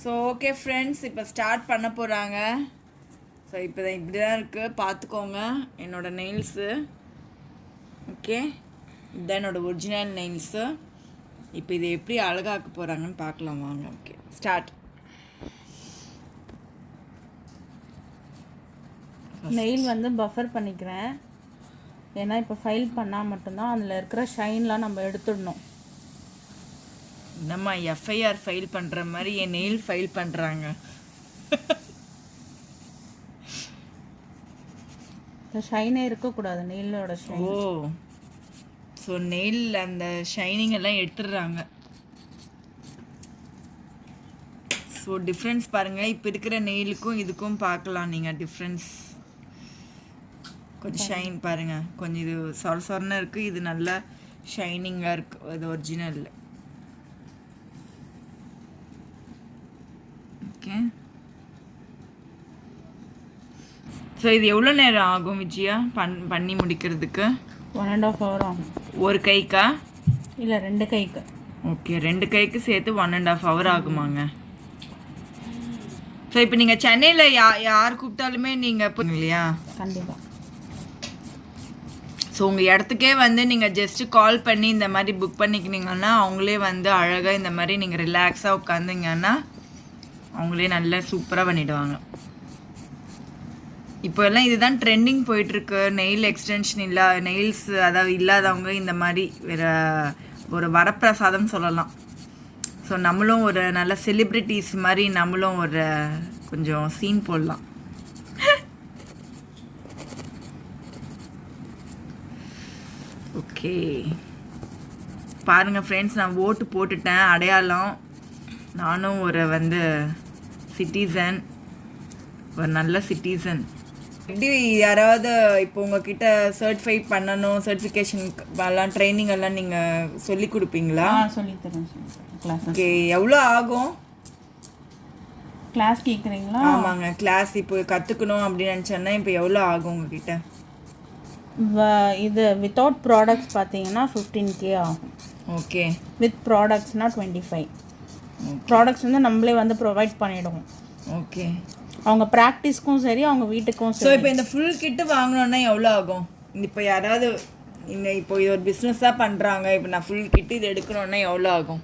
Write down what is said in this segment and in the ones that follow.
So okay friends, இப்போ start பண்ண போகிறாங்க. ஸோ இப்போ தான் இப்படி தான் இருக்குது, பார்த்துக்கோங்க. என்னோடய நெயில்ஸு ஓகே, இதுதான் என்னோடய ஒரிஜினல் நெயில்ஸு. இப்போ இதை எப்படி அழகாக்க போகிறாங்கன்னு பார்க்கலாம் வாங்க. Okay start. நெயில் வந்து பஃபர் பண்ணிக்கிறேன், ஏன்னா இப்போ ஃபைல் பண்ணால் மட்டும்தான் அதில் இருக்கிற ஷைன்லாம் நம்ம எடுத்துடணும். நம்ம எஃப்ஐஆர் ஃபைல் பண்ணுற மாதிரி என் நெயில் ஃபைல் பண்ணுறாங்க. ஷைனே இருக்கக்கூடாது நெயிலோட ஷைன். ஓ, ஸோ நெயில் அந்த ஷைனிங் எல்லாம் எடுத்துடுறாங்க. ஸோ டிஃப்ரென்ஸ் பாருங்கள், இப்போ இருக்கிற நெயிலுக்கும் இதுக்கும் பார்க்கலாம் நீங்கள் டிஃப்ரென்ஸ். கொஞ்சம் ஷைன் பாருங்கள், கொஞ்சம் இது சொர சொரன்னு இருக்குது, இது நல்லா ஷைனிங்காக இருக்குது, இது ஒரிஜினல். ஓகே, ஸோ இது எவ்வளோ நேரம் ஆகும் விஜயா பண்ணி முடிக்கிறதுக்கு? 1.5 hour ஆகும். ஒரு கைக்கா இல்லை 2 கைக்கு. ஓகே, 2 கைக்கு சேர்த்து 1.5 hour ஆகுமாங்க. ஸோ இப்போ நீங்கள் சென்னையில் யார் கூப்பிட்டாலுமே நீங்கள் இல்லையா? கண்டிப்பாக. ஸோ உங்கள் இடத்துக்கே வந்து நீங்கள் ஜஸ்ட்டு கால் பண்ணி இந்த மாதிரி புக் பண்ணிக்கினீங்கன்னா அவங்களே வந்து அழகாக இந்த மாதிரி நீங்கள் ரிலாக்ஸாக உட்காந்துங்கன்னா அவங்களே நல்லா சூப்பராக பண்ணிவிடுவாங்க. இப்போ எல்லாம் இதுதான் ட்ரெண்டிங் போயிட்டுருக்கு. நெயில் எக்ஸ்டென்ஷன் நெயில்ஸ் அதாவது இல்லாதவங்க இந்த மாதிரி வேறு ஒரு வரப்பிரசாதம் சொல்லலாம். ஸோ நம்மளும் ஒரு நல்ல செலிப்ரிட்டிஸ் மாதிரி நம்மளும் ஒரு கொஞ்சம் சீன் போடலாம். ஓகே பாருங்கள் ஃப்ரெண்ட்ஸ், நான் ஓட்டு போட்டுட்டேன், அடையாளம். நானும் ஒரு வந்து சிட்டிசன், ஒரு நல்ல சிட்டிசன். எப்படி யாராவது இப்போ உங்ககிட்ட சர்டிஃபை பண்ணணும், சர்டிஃபிகேஷன் எல்லாம் ட்ரைனிங் எல்லாம் நீங்கள் சொல்லி கொடுப்பீங்களா? சொல்லித்தரேன் கிளாஸ். ஓகே, எவ்வளோ ஆகும்? கிளாஸ் கேட்குறீங்களா? ஆமாங்க, கிளாஸ் இப்போ கற்றுக்கணும் அப்படின்னு நினச்சேன்னா இப்போ எவ்வளோ ஆகும் உங்ககிட்ட? இது வித்தவுட் ப்ராடக்ட்ஸ் பார்த்தீங்கன்னா 15K ஆகும். Okay, with ப்ராடக்ட்ஸ்னால் 25. ப்ராடக்ட்ஸ் வந்து நம்மளே வந்து ப்ரொவைட் பண்ணிவிடுவோம். ஓகே, அவங்க ப்ராக்டிஸ்க்கும் சரி, அவங்க வீட்டுக்கும் ஸோ சரி. இப்போ இந்த ஃபுல் கிட்டு வாங்கணுன்னா எவ்வளோ ஆகும்? இப்போ யாராவது இப்போ இது ஒரு பிஸ்னஸாக பண்ணுறாங்க, இப்போ நான் ஃபுல் கிட்டு இது எடுக்கணுன்னா எவ்வளோ ஆகும்?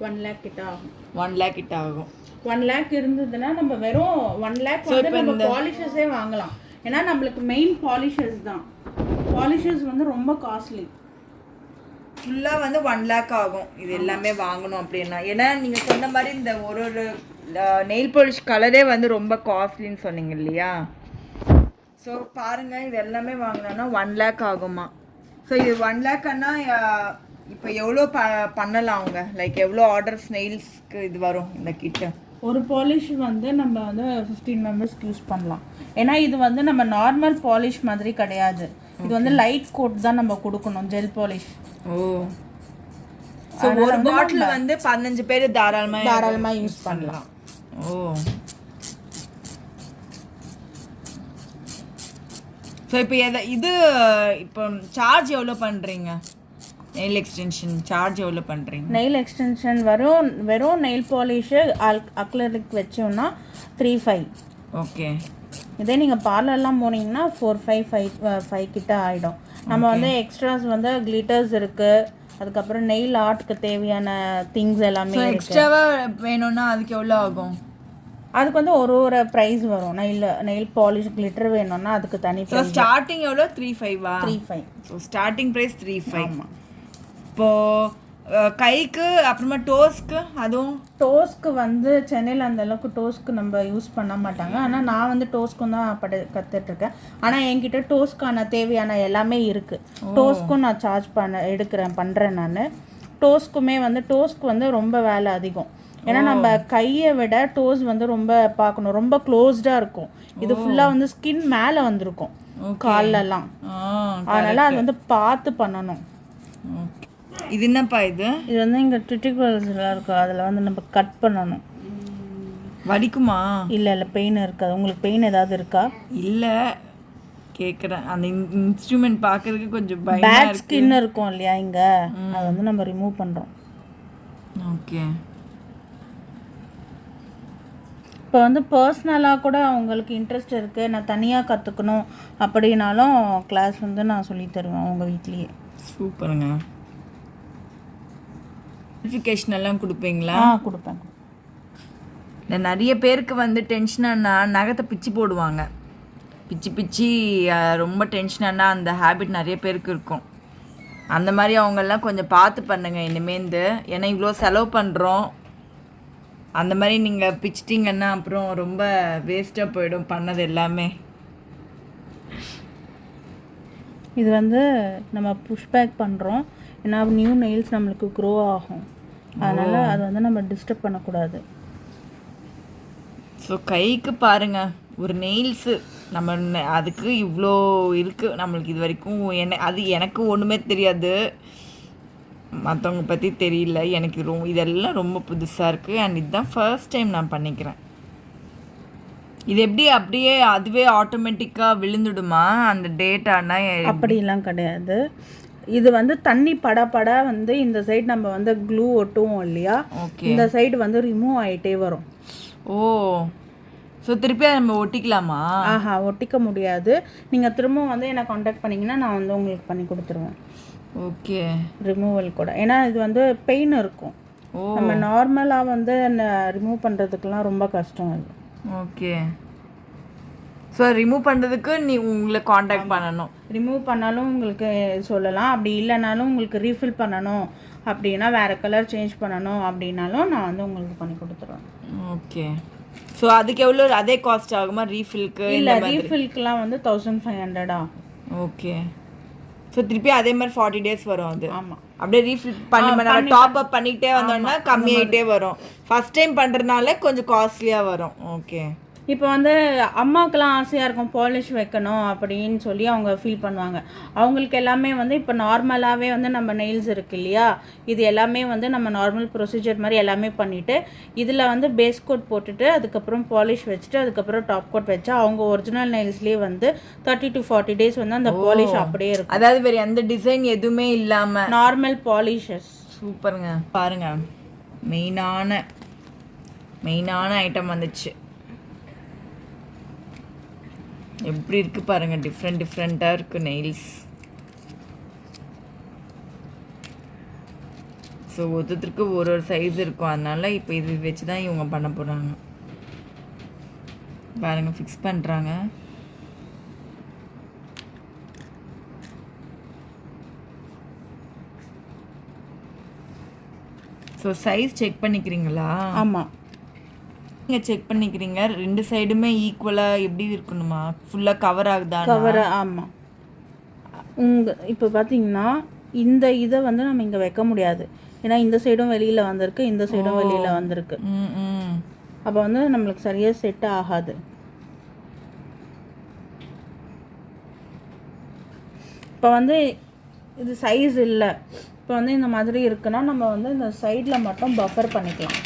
1 lakh கிட்ட ஆகும். 1 lakh கிட்ட ஆகும். 1 lakh இருந்ததுன்னா நம்ம வெறும் 1 lakh வந்து நம்ம பாலிஷஸே வாங்கலாம். ஏன்னா நம்மளுக்கு மெயின் பாலிஷஸ் தான். பாலிஷஸ் வந்து ரொம்ப காஸ்ட்லி. ஃபுல்லாக வந்து 1 lakh ஆகும் இது எல்லாமே வாங்கணும் அப்படின்னா. ஏன்னா நீங்கள் சொன்ன மாதிரி இந்த ஒரு நெயில் பாலிஷ் கலரே வந்து ரொம்ப காஸ்ட்லின்னு சொன்னீங்க இல்லையா? ஸோ பாருங்கள், இது எல்லாமே வாங்கினோன்னா 1 lakh ஆகுமா? ஸோ இது 1 lakhன்னா இப்போ எவ்வளோ பண்ணலாம் அவங்க? லைக் எவ்வளோ ஆர்டர்ஸ் நெயில்ஸ்க்கு இது வரும் இந்த கிட்ட? ஒரு பாலிஷ் வந்து நம்ம வந்து 15 மெம்பர்ஸ்க்கு யூஸ் பண்ணலாம். ஏன்னா இது வந்து நம்ம நார்மல் பாலிஷ் மாதிரி கிடையாது. இது வந்து லைட் கோட் தான் நம்ம கொடுக்கணும், ஜெல் பாலிஷ். ஓ, ஸோ ஒரு பாட்டில் வந்து 15 பேர் தாராளமாக யூஸ் பண்ணலாம். ஓ, ஸோ இப்போ இது இப்போ சார்ஜ் எவ்வளோ பண்ணுறீங்க? நெயில் எக்ஸ்டென்ஷன் சார்ஜ் எவ்வளோ பண்ணுறீங்க? நெயில் எக்ஸ்டென்ஷன் வெறும் நெயில் பாலிஷு அக்லரிக் வச்சோம்னா 3.5. ஓகே, இதே நீங்கள் பார்லர்லாம் போனீங்கன்னா 4-5 கிட்ட ஆகிடும். நம்ம வந்து எக்ஸ்ட்ராஸ் வந்து கிளிட்டர்ஸ் இருக்குது, அதுக்கப்புறம் நெயில் ஆர்ட்க்கு தேவையான திங்ஸ் எல்லாமே எக்ஸ்ட்ராவாக வேணும்னா அதுக்கு எவ்வளோ ஆகும்? அதுக்கு வந்து ஒரு ப்ரைஸ் வரும். நெயில் பாலிஷ் கிளிட்டர் வேணும்னா அதுக்கு தனி ப்ரைஸ். ஸ்டார்டிங் எவ்வளோ? 3.5. 3.5. So starting price 3.5. இப்போது கைக்கு அப்புறமா டோஸ்க்கு, அதுவும் டோஸ்க்கு வந்து சென்னையில் அந்த அளவுக்கு டோஸ்க்கு நம்ம யூஸ் பண்ண மாட்டாங்க. ஆனால் நான் வந்து டோஸ்க்கும் தான் கற்றுட்ருக்கேன். ஆனால் என்கிட்ட டோஸ்க்கான தேவையான எல்லாமே இருக்குது. டோஸ்க்கும் நான் சார்ஜ் பண்ணுறேன் நான். டோஸ்க்குமே வந்து டோஸ்க்கு வந்து ரொம்ப வேலை அதிகம். ஏன்னா நம்ம கையை விட டோஸ் வந்து ரொம்ப பார்க்கணும், ரொம்ப க்ளோஸ்டாக இருக்கும். இது ஃபுல்லாக வந்து ஸ்கின் மேலே வந்திருக்கும் கால்லலாம். அதனால் அது வந்து பார்த்து பண்ணணும். இது என்னப்பா இது வந்து இங்கே ட்ரிட்டிகுலர்ஸ்லாம் இருக்கும், அதில் வந்து நம்ம கட் பண்ணணும். வலிக்குமா? இல்லை பெயின் இருக்காது. உங்களுக்கு பெயின் ஏதாவது இருக்கா? இல்லை, கேட்குறேன். அந்த இன்ஸ்ட்ருமெண்ட் பார்க்கறதுக்கு கொஞ்சம் பேக் ஸ்கின் இருக்கும் இல்லையா இங்கே, அதை வந்து நம்ம ரிமூவ் பண்ணுறோம். ஓகே, இப்போ வந்து பர்சனலாக கூட அவங்களுக்கு இன்ட்ரெஸ்ட் இருக்குது, நான் தனியாக கற்றுக்கணும் அப்படின்னாலும் கிளாஸ் வந்து நான் சொல்லித் தருவேன் அவங்க வீட்லேயே. சூப்பருங்க. சர்டிஃபிகேஷன் எல்லாம் கொடுப்பீங்களா? கொடுப்பேன். இந்த நிறைய பேருக்கு வந்து டென்ஷனானா நகத்தை பிச்சு போடுவாங்க. பிச்சு ரொம்ப டென்ஷனானா அந்த ஹேபிட் நிறைய பேருக்கு இருக்கும். அந்த மாதிரி அவங்கெல்லாம் கொஞ்சம் பார்த்து பண்ணுங்க இனிமேந்து. ஏன்னா இவ்வளோ செலவு பண்ணுறோம். அந்த மாதிரி நீங்கள் பிச்சிட்டிங்கன்னா அப்புறம் ரொம்ப வேஸ்ட்டாக போயிடும் பண்ணது எல்லாமே. இது வந்து நம்ம புஷ்பேக் பண்ணுறோம், ஏன்னா நியூ நெயில்ஸ் நம்மளுக்கு க்ரோ ஆகும். அதனால் அது வந்து நம்ம டிஸ்டர்ப் பண்ணக்கூடாது. ஸோ கைக்கு பாருங்கள், ஒரு நெயில்ஸு நம்ம அதுக்கு இவ்வளோ இருக்குது நம்மளுக்கு. இது வரைக்கும் எனக்கு ஒன்றுமே தெரியாது, மற்றவங்க பற்றி தெரியல. எனக்கு இதெல்லாம் ரொம்ப புதுசாக இருக்குது. அண்ட் இதுதான் ஃபர்ஸ்ட் டைம் நான் பண்ணிக்கிறேன். இது எப்படி அப்படியே அதுவே ஆட்டோமேட்டிக்காக விழுந்துடுமா அந்த டேட்டானா? அப்படிலாம் கிடையாது. இது வந்து தண்ணி பட வந்து இந்த சைடு நம்ம வந்து க்ளூ ஒட்டுவோம் இல்லையா, இந்த சைடு வந்து ரிமூவ் ஆகிட்டே வரும். ஓ, ஸோ திருப்பி அதை நம்ம ஒட்டிக்கலாமா? ஒட்டிக்க முடியாது. நீங்கள் திரும்ப வந்து என்னை காண்டாக்ட் பண்ணிங்கன்னா நான் வந்து உங்களுக்கு பண்ணி கொடுத்துருவேன். ஓகே, ரிமூவல் கூட. ஏன்னா இது வந்து பெயின் இருக்கும். நம்ம நார்மலாக வந்து ரிமூவ் பண்ணுறதுக்கெலாம் ரொம்ப கஷ்டம் அது. ஓகே, ஸோ ரிமூவ் பண்ணுறதுக்கு உங்களை காண்டாக்ட் பண்ணணும். ரிமூவ் பண்ணாலும் உங்களுக்கு சொல்லலாம், அப்படி இல்லைனாலும் உங்களுக்கு ரீஃபில் பண்ணணும் அப்படின்னா, வேறு கலர் சேஞ்ச் பண்ணணும் அப்படின்னாலும் நான் வந்து உங்களுக்கு பண்ணி கொடுத்துருவேன். ஓகே, ஸோ அதுக்கு எவ்வளோ அதே காஸ்ட் ஆகுமா ரீஃபில்க்கு? இல்லை, ரீஃபில்க்குலாம் வந்து 1500 ஆகும். ஓகே, ஸோ திருப்பி அதே மாதிரி 40 days வரும் அது. ஆமாம், அப்படியே ரீஃபில் பண்ணி டாப் அப் பண்ணிக்கிட்டே வந்தோம்னா கம்மியாகிட்டே வரும். ஃபஸ்ட் டைம் பண்ணுறதுனால கொஞ்சம் காஸ்ட்லியாக வரும். ஓகே, இப்போ வந்து அம்மாக்கெல்லாம் ஆசையாக இருக்கும் பாலிஷ் வைக்கணும் அப்படின்னு சொல்லி அவங்க ஃபீல் பண்ணுவாங்க. அவங்களுக்கு எல்லாமே வந்து இப்போ நார்மலாகவே வந்து நம்ம நெயில்ஸ் இருக்குது இல்லையா, இது எல்லாமே வந்து நம்ம நார்மல் ப்ரொசீஜர் மாதிரி எல்லாமே பண்ணிவிட்டு இதில் வந்து பேஸ் கோட் போட்டுட்டு அதுக்கப்புறம் பாலிஷ் வச்சுட்டு அதுக்கப்புறம் டாப் கோட் வச்சா அவங்க ஒரிஜினல் நெயில்ஸ்லேயே வந்து 30 to 40 days வந்து அந்த பாலிஷ் அப்படியே இருக்கும். அதாவது வேறு எந்த டிசைன் எதுவுமே இல்லாமல் நார்மல் பாலிஷஸ். சூப்பருங்க. பாருங்கள், மெயினான ஐட்டம் வந்துச்சு. எப்படி இருக்குது பாருங்கள், டிஃப்ரெண்ட்டாக இருக்குது நெயில்ஸ். ஸோ ஒருத்தருக்கு ஒரு சைஸ் இருக்கும், அதனால் இப்போ இது வச்சு தான் இவங்க பண்ண போகிறாங்க. பாருங்கள், ஃபிக்ஸ் பண்ணுறாங்க. ஸோ சைஸ் செக் பண்ணிக்கிறீங்களா? ஆமாம், நீங்கள் செக் பண்ணிக்கிறீங்க. 2 சைடுமே ஈக்குவலாக எப்படி இருக்கணுமா? ஃபுல்லாக கவர் ஆகுதா? கவர். ஆமாம், இப்போ பார்த்தீங்கன்னா இந்த இதை வந்து நம்ம இங்கே வைக்க முடியாது, ஏன்னா இந்த சைடும் வெளியில் வந்திருக்கு, இந்த சைடும் வெளியில் வந்திருக்கு. அப்போ வந்து நம்மளுக்கு சரியாக செட் ஆகாது. இப்போ வந்து இது சைஸ் இல்லை, இப்போ வந்து இந்த மாதிரி இருக்குன்னா நம்ம வந்து இந்த சைடில் மட்டும் பஃபர் பண்ணிக்கலாம்.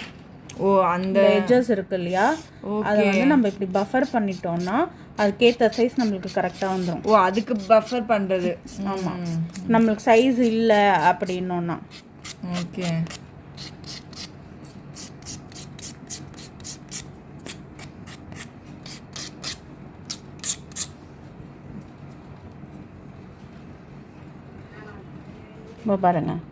அந்த எட்ஜஸ் இருக்கு இல்லையா, அதை வந்து நம்ம இப்படி பஃபர் பண்ணிட்டோம்னா அதுக்கேற்ற சைஸ் நம்மளுக்கு கரெக்டாக வந்துடும். அதுக்கு பஃபர் பண்ணுறது. ஆமாம், நம்மளுக்கு சைஸ் இல்லை அப்படின்னோன்னா. ஓகே, இப்போ பாருங்கள்,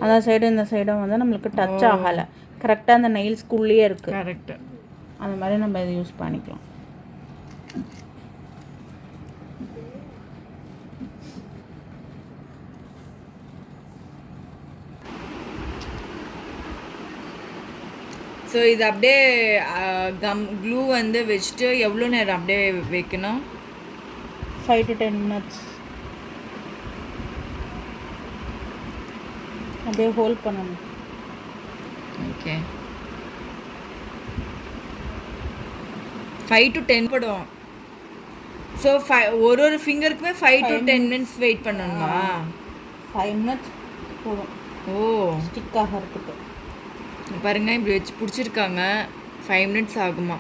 அந்த சைடு இந்த சைடும் வந்து நம்மளுக்கு டச் ஆகலை, கரெக்டாக அந்த நெயில்ஸ்குள்ளேயே இருக்குது. கரெக்டு. அந்த மாதிரி நம்ம இதை யூஸ் பண்ணிக்கலாம். ஸோ இது அப்படியே க்ளூ வந்து வச்சுட்டு எவ்வளோ நேரம் அப்படியே வைக்கணும்? 5 to 10 minutes அப்படியே ஹோல்ட் பண்ணணும். ஓகே, 5 to 10 படும். ஸோ ஒரு ஃபிங்கருக்குமே 5 to 10 minutes வெயிட் பண்ணணுமா? 5 minutes போதும் ஸ்டிக் ஆகிறதுக்கு. பாருங்கள், இப்படி வச்சு பிடிச்சிருக்காங்க. 5 minutes ஆகுமா?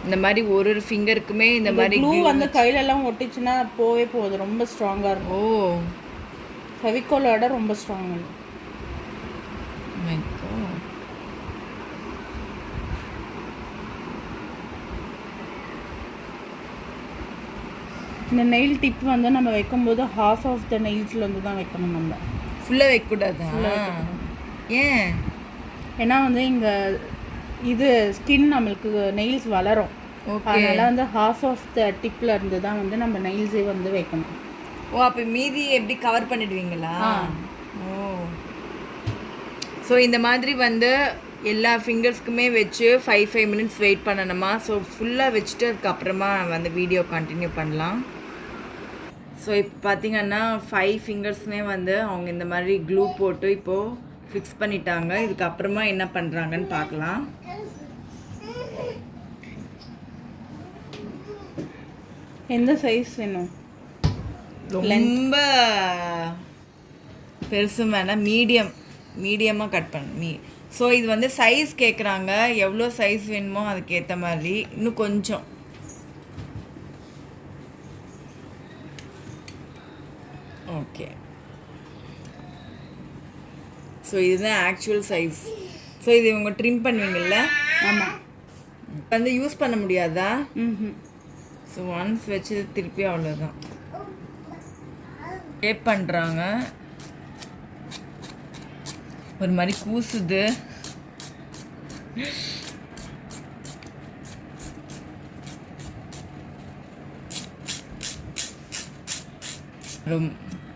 இந்த மாதிரி ஒரு ஃபிங்கருக்குமே இந்த மாதிரி க்ளூ வந்து கையிலெல்லாம் ஒட்டிச்சுன்னா போவே போகுது, ரொம்ப ஸ்ட்ராங்காக இருக்கும். ஃபெவிகாலோட ரொம்ப ஸ்ட்ராங். இந்த நெயில் டிப் வந்து நம்ம வைக்கும்போது ஹாஃப் ஆஃப் த நெயில்ஸில் வந்து தான் வைக்கணும் நம்ம. ஃபுல்லாக வைக்கக்கூடாதா? ஏன்? ஏன்னா வந்து இங்கே இது ஸ்கின் நம்மளுக்கு நெயில்ஸ் வளரும். அதனால் வந்து ஹாஃப் ஆஃப் த டிப்பில் இருந்து தான் வந்து நம்ம நெயில்ஸே வந்து வைக்கணும். ஓ, அப்போ மீதி எப்படி கவர் பண்ணிடுவீங்களா? ஓ, ஸோ இந்த மாதிரி வந்து எல்லா ஃபிங்கர்ஸ்க்குமே வச்சு 5 மினிட்ஸ் வெயிட் பண்ணணுமா? ஸோ ஃபுல்லாக வச்சுட்டு அதுக்கப்புறமா வந்து வீடியோ கண்டினியூ பண்ணலாம். ஸோ இப்போ பார்த்தீங்கன்னா 5 ஃபிங்கர்ஸுமே வந்து அவங்க இந்த மாதிரி க்ளூ போட்டு இப்போது ஃபிக்ஸ் பண்ணிட்டாங்க. இதுக்கப்புறமா என்ன பண்ணுறாங்கன்னு பார்க்கலாம். எந்த சைஸ் வேணும்? ரொம்ப பெருசு வேணாம், மீடியமாக கட் பண்ணி. ஸோ இது வந்து சைஸ் கேட்குறாங்க, எவ்வளோ சைஸ் வேணுமோ அதுக்கேற்ற மாதிரி. இன்னும் கொஞ்சம் ஓகே. ஸோ இதுதான் ஆக்சுவல் சைஸ். ஸோ இது இவங்க ட்ரிம் பண்ணுவீங்கள்ல? ஆமாம். வந்து யூஸ் பண்ண முடியாதா? ம். ஸோ ஒன்ஸ் வச்சு திருப்பி அவ்வளோதான் ஷேப் பண்ணுறாங்க. ஒரு மாதிரி கூசுது.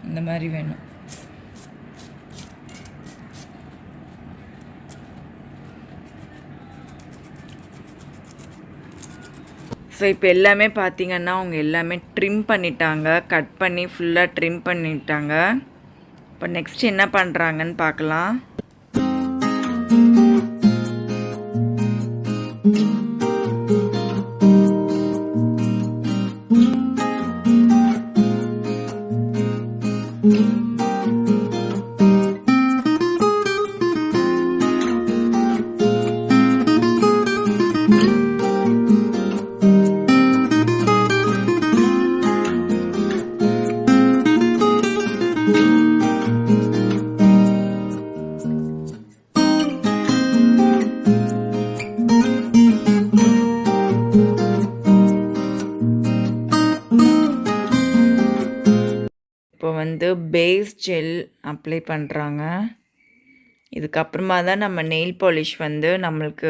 இந்த மாதிரி வேணும். ஸோ இப்போ எல்லாமே பார்த்தீங்கன்னா அவங்க எல்லாமே ட்ரிம் பண்ணிட்டாங்க, கட் பண்ணி ஃபுல்லாக ட்ரிம் பண்ணிட்டாங்க. இப்போ நெக்ஸ்ட் என்ன பண்ணுறாங்கன்னு பார்க்கலாம். இப்போ வந்து பேஸ் ஜெல் அப்ளை பண்ணுறாங்க. இதுக்கப்புறமா தான் நம்ம நெயில் பாலிஷ் வந்து நம்மளுக்கு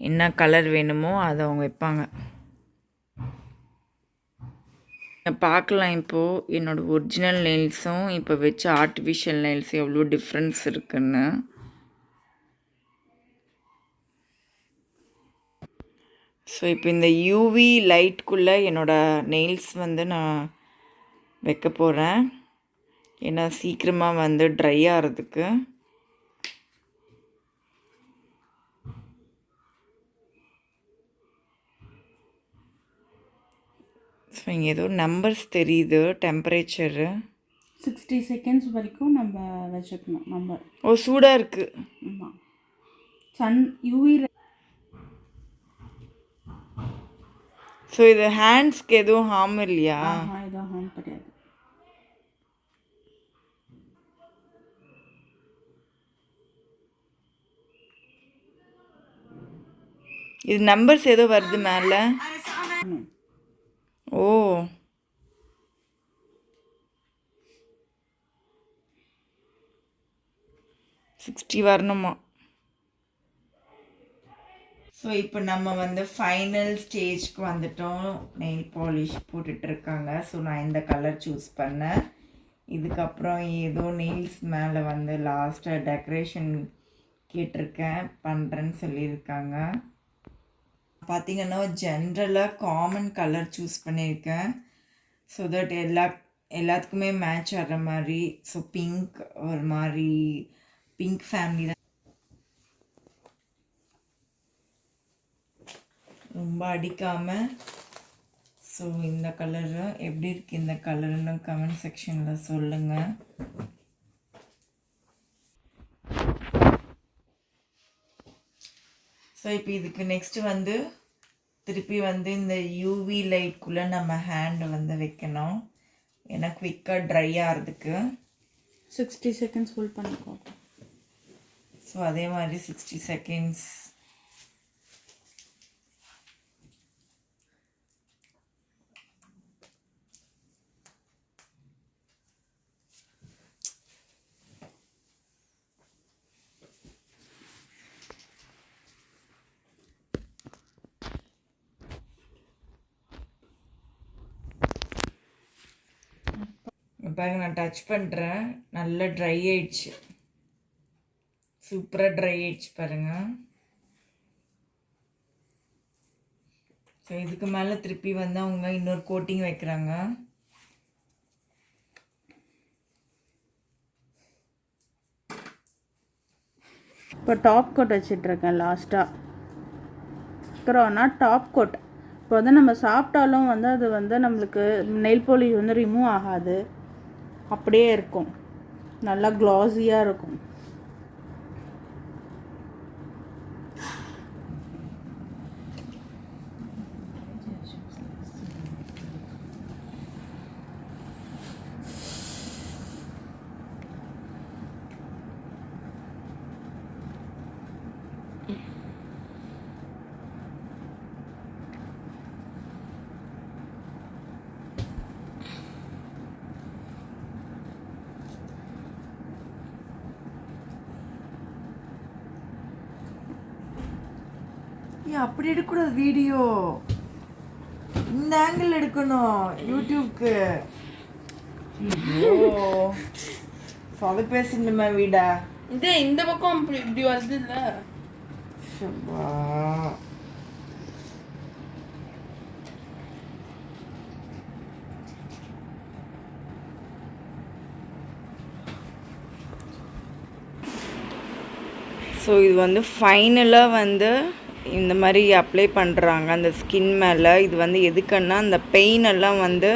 என்ன கலர் வேணுமோ அதை அவங்க வைப்பாங்க. பார்க்கலாம் இப்போது என்னோடய ஒரிஜினல் நெயில்ஸும் இப்போ வச்ச ஆர்டிஃபிஷியல் நெயில்ஸும் எவ்வளோ டிஃப்ரென்ஸ் இருக்குன்னு. ஸோ இப்போ இந்த யூவி லைட்குள்ளே என்னோடய நெயில்ஸ் வந்து நான் வைக்க போகிறேன். ஏன்னா சீக்கிரமாக வந்து ட்ரை ஆகிறதுக்கு. ஸோ இங்கே ஏதோ நம்பர்ஸ் தெரியுது, டெம்பரேச்சரு 60 செகண்ட்ஸ் வரைக்கும் நம்ம வச்சுக்கணும் நம்பர். ஓ, சூடாக இருக்குது. ஆமாம். Sun UV. ஸோ இது ஹேண்ட்ஸ்க்கு எதுவும் ஹார்ம் இல்லையா? எதுவும் ஹார்ம் கிடையாது. இது நம்பர்ஸ் ஏதோ வருது மேலே. ஓ, சிக்ஸ்டி வரணுமா? ஸோ இப்போ நம்ம வந்து ஃபைனல் ஸ்டேஜ்க்கு வந்துட்டோம். நெயில் பாலிஷ் போட்டுட்ருக்காங்க. ஸோ நான் இந்த கலர் சூஸ் பண்ணேன். இதுக்கப்புறம் ஏதோ நெயில்ஸ் மேலே வந்து லாஸ்ட்டாக டெக்கரேஷன் கேட்டிருக்கேன், பண்ணுறேன்னு சொல்லியிருக்காங்க. பார்த்திங்கன்னா ஜென்ரலாக காமன் கலர் சூஸ் பண்ணியிருக்கேன். ஸோ தட் எல்லாத்துக்குமே மேட்ச் ஆகிற மாதிரி. ஸோ பிங்க், ஒரு மாதிரி பிங்க் ஃபேமிலி தான். ரொம்ப அடிக்காமல். ஸோ இந்த கலரு எப்படி இருக்குது, இந்த கலருன்னு கமெண்ட் செக்ஷனில் சொல்லுங்கள். ஸோ இப்போ இதுக்கு நெக்ஸ்ட்டு வந்து திருப்பி வந்து இந்த யூவி லைட்குள்ளே நம்ம ஹேண்டை வந்து வைக்கணும். ஏன்னா குவிக்காக ட்ரை ஆகிறதுக்கு 60 செகண்ட்ஸ் ஹோல்ட் பண்ணிக்கோ. ஸோ அதே மாதிரி 60 செகண்ட்ஸ். பாருங்க நான் டச் பண்ணுறேன், நல்லா ட்ரை ஆயிடுச்சு, சூப்பராக ட்ரை ஆயிடுச்சு பாருங்க. ஸோ இதுக்கு மேலே திருப்பி வந்து அவங்க இன்னொரு கோட்டிங் வைக்கிறாங்க. இப்போ டாப் கோட் வச்சிட்ருக்கேன் லாஸ்ட்டாக. அப்புறம்னா டாப் கோட் இப்போ வந்து நம்ம சாப்பிட்டாலும் வந்து அது வந்து நம்மளுக்கு நெயில் பாலிஷ் வந்து ரிமூவ் ஆகாது, அப்படியே இருக்கும், நல்லா க்ளாஸியாக இருக்கும். அப்படி எடுக்கக்கூடாது, வீடியோ இந்த ஆங்கிள் எடுக்கணும் யூடியூப்க்கு. சொத பேசணுமே வீடா, இதே இந்த பக்கம் இப்படி வருது இல்ல. ஸோ இது வந்து ஃபைனலாக வந்து இந்த மாதிரி அப்ளை பண்ணுறாங்க அந்த ஸ்கின் மேலே. இது வந்து எதுக்குன்னா அந்த பெயின் எல்லாம் வந்து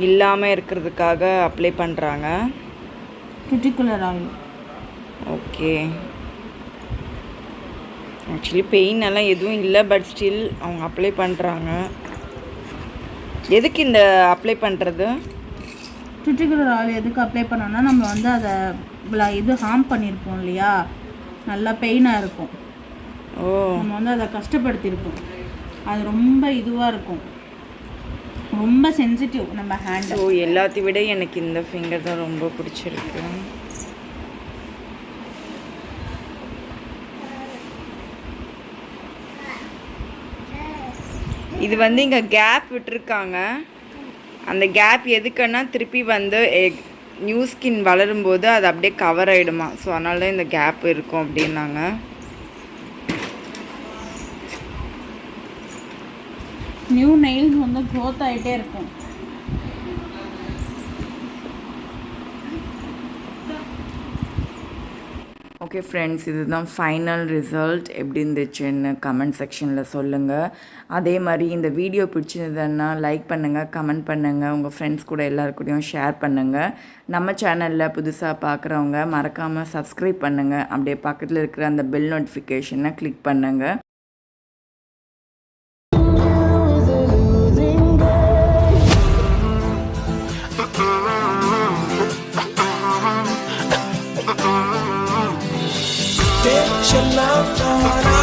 இல்லாமல் இருக்கிறதுக்காக அப்ளை பண்ணுறாங்க. க்யூட்டிகுலர் ஆயில். ஓகே, ஆக்சுவலி பெயின் எல்லாம் எதுவும் இல்லை, பட் ஸ்டில் அவங்க அப்ளை பண்ணுறாங்க. எதுக்கு இந்த அப்ளை பண்ணுறது? க்யூட்டிகுலர் ஆயில் எதுக்கு அப்ளை பண்ணோன்னா நம்ம வந்து அதை இது ஹார்ம் பண்ணியிருப்போம் இல்லையா, நல்லா பெயினாக இருக்கும். ஓ, நம்ம வந்து அதை கஷ்டப்படுத்தியிருப்போம், அது ரொம்ப இதுவாக இருக்கும், ரொம்ப சென்சிட்டிவ் நம்ம ஹேண்ட். ஸோ எல்லாத்தையும் விட எனக்கு இந்த ஃபிங்கர் தான் ரொம்ப பிடிச்சிருக்கு. இது வந்து இங்கே கேப் விட்டுருக்காங்க. அந்த கேப் எதுக்குன்னா திருப்பி வந்து நியூ ஸ்கின் வளரும்போது அது அப்படியே கவர் ஆகிடுமா. ஸோ அதனால தான் இந்த கேப் இருக்கும் அப்படின்னாங்க. நியூ நெயில்ஸ் வந்து க்ரோத் ஆகிட்டே இருக்கும். ஓகே ஃப்ரெண்ட்ஸ், இதுதான் ஃபைனல் ரிசல்ட். எப்படி இருந்துச்சுன்னு கமெண்ட் செக்ஷனில் சொல்லுங்கள். அதே மாதிரி இந்த வீடியோ பிடிச்சிருந்ததுன்னா லைக் பண்ணுங்கள், கமெண்ட் பண்ணுங்கள், உங்கள் ஃப்ரெண்ட்ஸ் கூட எல்லாருக்கூடையும் ஷேர் பண்ணுங்கள். நம்ம சேனலில் புதுசாக பார்க்குறவங்க மறக்காமல் சப்ஸ்கிரைப் பண்ணுங்கள். அப்படியே பக்கத்தில் இருக்கிற அந்த பெல் நோட்டிஃபிகேஷனை கிளிக் பண்ணுங்கள். Deixa na hora